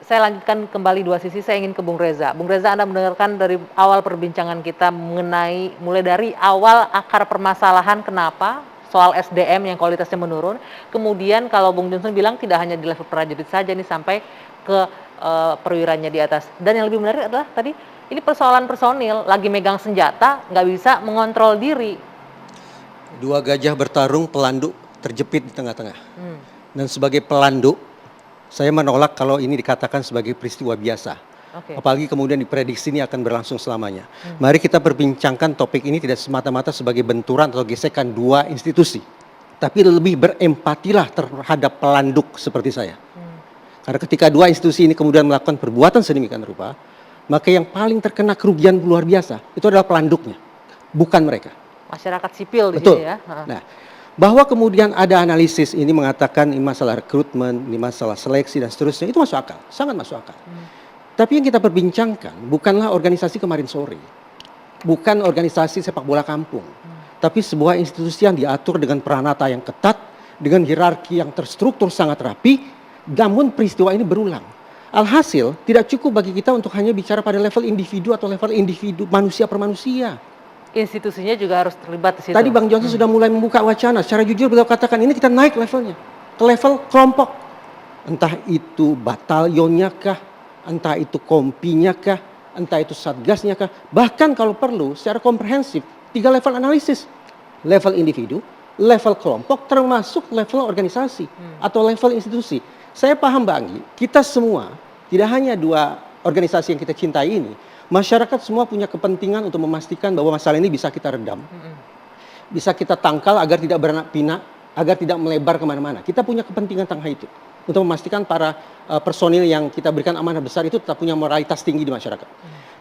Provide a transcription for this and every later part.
saya lanjutkan kembali dua sisi, saya ingin ke Bung Reza. Bung Reza, Anda mendengarkan dari awal perbincangan kita mengenai mulai dari awal akar permasalahan kenapa soal SDM yang kualitasnya menurun. Kemudian kalau Bung Johnson bilang tidak hanya di level prajurit saja nih sampai ke perwiranya di atas. Dan yang lebih menarik adalah tadi ini persoalan personil, lagi megang senjata nggak bisa mengontrol diri. Dua gajah bertarung, pelanduk terjepit di tengah-tengah. Dan sebagai pelanduk, saya menolak kalau ini dikatakan sebagai peristiwa biasa. Apalagi kemudian diprediksi ini akan berlangsung selamanya. Mari kita perbincangkan topik ini tidak semata-mata sebagai benturan atau gesekan dua institusi. Tapi lebih berempatilah terhadap pelanduk seperti saya. Karena ketika dua institusi ini kemudian melakukan perbuatan sedemikian rupa, maka yang paling terkena kerugian luar biasa itu adalah pelanduknya, bukan mereka. Masyarakat sipil di Betul. sini ya. Nah, bahwa kemudian ada analisis ini mengatakan ini masalah rekrutmen, ini masalah seleksi dan seterusnya, itu masuk akal, sangat masuk akal. Tapi yang kita perbincangkan bukanlah organisasi kemarin sore, bukan organisasi sepak bola kampung, tapi sebuah institusi yang diatur dengan peranata yang ketat, dengan hierarki yang terstruktur sangat rapi, namun peristiwa ini berulang. Alhasil tidak cukup bagi kita untuk hanya bicara pada level individu atau level individu manusia per manusia. Institusinya juga harus terlibat di situ. Tadi Bang Johnson sudah mulai membuka wacana. Secara jujur beliau katakan ini kita naik levelnya ke level kelompok. Entah itu batalionnya kah, entah itu kompinya kah, entah itu satgasnya kah. Bahkan kalau perlu secara komprehensif 3 level analisis. Level individu, level kelompok, termasuk level organisasi atau level institusi. Saya paham Mbak Anggi, kita semua tidak hanya 2 organisasi yang kita cintai ini, masyarakat semua punya kepentingan untuk memastikan bahwa masalah ini bisa kita redam, bisa kita tangkal agar tidak beranak pinak, agar tidak melebar kemana-mana. Kita punya kepentingan tentang itu untuk memastikan para personil yang kita berikan amanah besar itu tetap punya moralitas tinggi di masyarakat.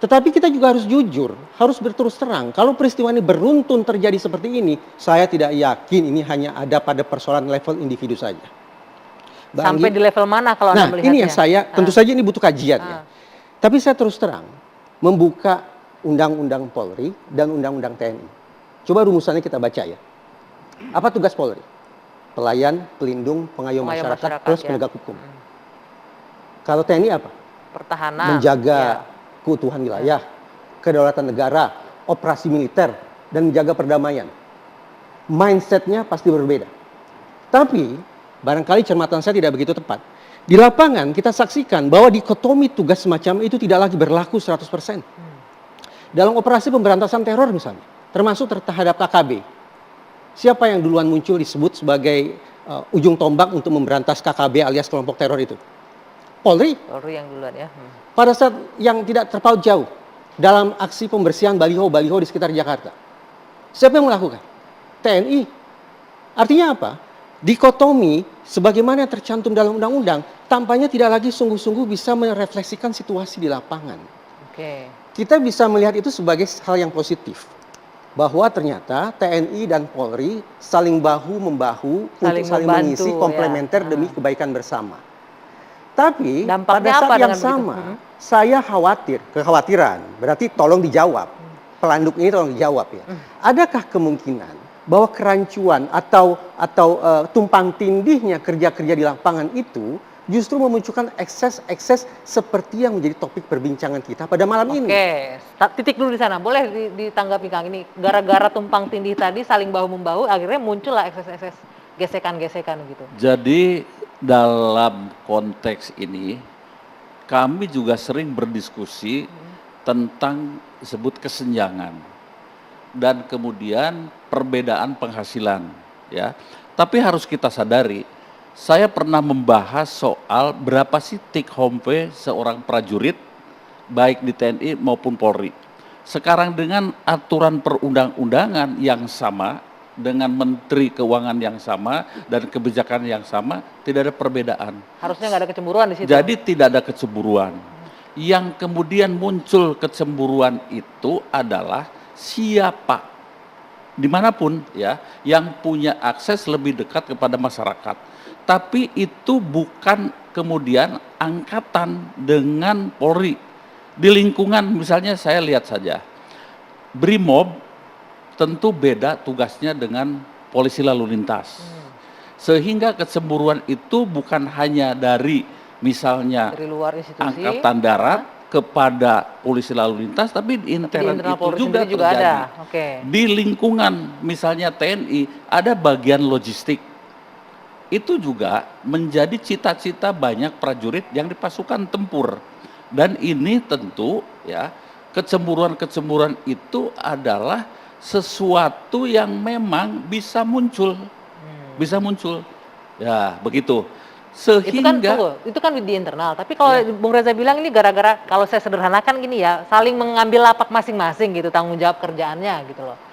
Tetapi kita juga harus jujur, harus berterus terang. Kalau peristiwa ini beruntun terjadi seperti ini, saya tidak yakin ini hanya ada pada persoalan level individu saja. Sampai di level mana kalau Anda melihatnya? Ini yang saya, tentu saja ini butuh kajian ya. Tapi saya terus terang, membuka Undang-Undang Polri dan Undang-Undang TNI. Coba rumusannya kita baca ya. Apa tugas Polri? Pelayan, pelindung, pengayom masyarakat plus penegak hukum. Kalau TNI apa? Pertahanan. Menjaga keutuhan wilayah, kedaulatan negara, operasi militer, dan menjaga perdamaian. Mindsetnya pasti berbeda. Tapi barangkali cermatan saya tidak begitu tepat. Di lapangan kita saksikan bahwa dikotomi tugas semacam itu tidak lagi berlaku 100%. Dalam operasi pemberantasan teror misalnya, termasuk terhadap KKB. Siapa yang duluan muncul disebut sebagai ujung tombak untuk memberantas KKB alias kelompok teror itu? Polri. Polri yang duluan ya. Pada saat yang tidak terpaut jauh dalam aksi pembersihan baliho-baliho di sekitar Jakarta. Siapa yang melakukan? TNI. Artinya apa? Dikotomi sebagaimana yang tercantum dalam undang-undang tampaknya tidak lagi sungguh-sungguh bisa merefleksikan situasi di lapangan. Kita bisa melihat itu sebagai hal yang positif. Bahwa ternyata TNI dan Polri saling bahu-membahu untuk saling mengisi komplementer demi kebaikan bersama. Tapi pada saat yang sama, saya kekhawatiran, berarti tolong dijawab. Pelanduk ini tolong dijawab ya. Adakah kemungkinan bahwa kerancuan atau tumpang tindihnya kerja-kerja di lapangan itu justru memunculkan ekses-ekses seperti yang menjadi topik perbincangan kita pada malam ini. Titik dulu di sana. Boleh ditanggapi Kang, ini gara-gara tumpang tindih tadi saling bahu-membahu akhirnya muncullah ekses-ekses gesekan-gesekan gitu. Jadi dalam konteks ini kami juga sering berdiskusi tentang disebut kesenjangan dan kemudian perbedaan penghasilan ya. Tapi harus kita sadari, saya pernah membahas soal berapa sih take home pay seorang prajurit baik di TNI maupun Polri. Sekarang dengan aturan perundang-undangan yang sama, dengan menteri keuangan yang sama dan kebijakan yang sama, tidak ada perbedaan. Harusnya nggak ada kecemburuan di situ. Jadi tidak ada kecemburuan. Yang kemudian muncul kecemburuan itu adalah siapa dimanapun ya yang punya akses lebih dekat kepada masyarakat. Tapi itu bukan kemudian angkatan dengan Polri. Di lingkungan misalnya saya lihat saja, Brimob tentu beda tugasnya dengan polisi lalu lintas. Sehingga kecemburuan itu bukan hanya dari misalnya Dari luar institusi. Angkatan Darat kepada polisi lalu lintas, tapi di internal internal itu Polri juga sendiri juga terjadi. ada. Oke. Di lingkungan misalnya TNI ada bagian logistik. Itu juga menjadi cita-cita banyak prajurit yang di pasukan tempur. Dan ini tentu ya kecemburuan-kecemburuan itu adalah sesuatu yang memang bisa muncul. Bisa muncul. Ya, begitu. Sehingga Itu kan di internal. Tapi kalau Ya. Bung Reza bilang ini gara-gara kalau saya sederhanakan gini ya, saling mengambil lapak masing-masing gitu tanggung jawab kerjaannya gitu loh.